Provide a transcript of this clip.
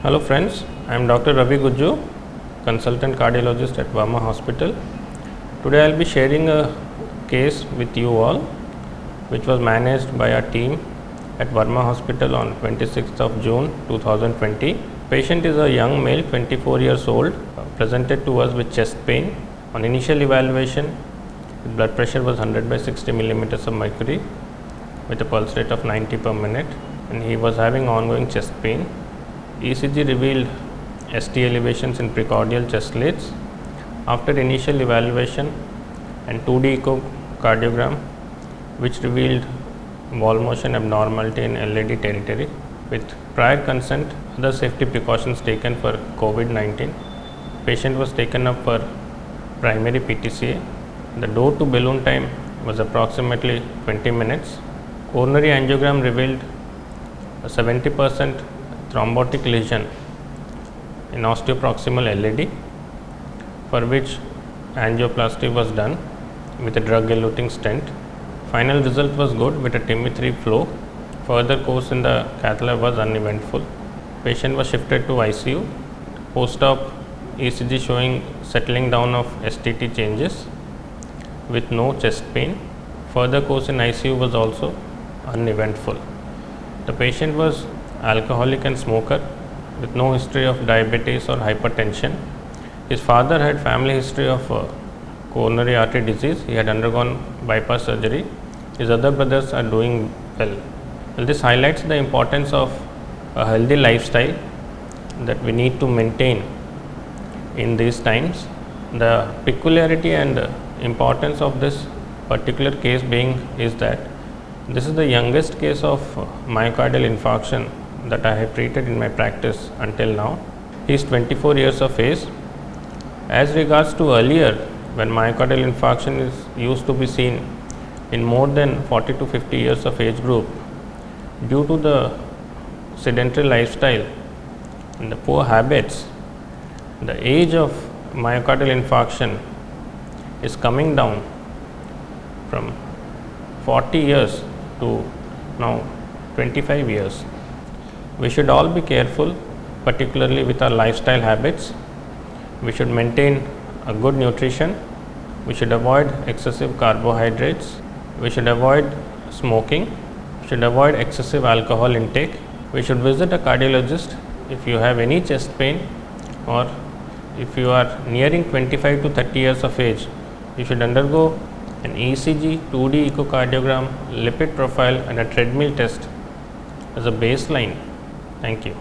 Hello friends, I am Dr. Ravi Gujju, consultant cardiologist at Verma Hospital. Today I will be sharing a case with you all which was managed by our team at Verma Hospital on 26th of June 2020. Patient is a young male, 24 years old, presented to us with chest pain. On initial evaluation, his blood pressure was 100 by 60 millimeters of mercury with a pulse rate of 90 per minute, and he was having ongoing chest pain. ECG revealed ST elevations in precordial chest plates. After initial evaluation and 2D echocardiogram, which revealed wall motion abnormality in LAD territory, with prior consent, other safety precautions taken for COVID-19, patient was taken up for primary PTCA. The door to balloon time was approximately 20 minutes. Coronary angiogram revealed a 70% thrombotic lesion in osteoproximal LAD, for which angioplasty was done with a drug-eluting stent. Final result was good with a TIMI-3 flow. Further course in the cath lab was uneventful. Patient was shifted to ICU. Post-op ECG showing settling down of STT changes with no chest pain. Further course in ICU was also uneventful. The patient was alcoholic and smoker with no history of diabetes or hypertension. His father had family history of coronary artery disease. He had undergone bypass surgery. His other brothers are doing well. Well, this highlights the importance of a healthy lifestyle that we need to maintain in these times. The peculiarity and importance of this particular case being is that this is the youngest case of myocardial infarction that I have treated in my practice until now. He is 24 years of age. As regards to earlier, when myocardial infarction used to be seen in more than 40 to 50 years of age group, due to the sedentary lifestyle and the poor habits, the age of myocardial infarction is coming down from 40 years to now 25 years. We should all be careful, particularly with our lifestyle habits. We should maintain a good nutrition. We should avoid excessive carbohydrates. We should avoid smoking. We should avoid excessive alcohol intake. We should visit a cardiologist if you have any chest pain, or if you are nearing 25 to 30 years of age. You should undergo an ECG, 2D echocardiogram, lipid profile and a treadmill test as a baseline. Thank you.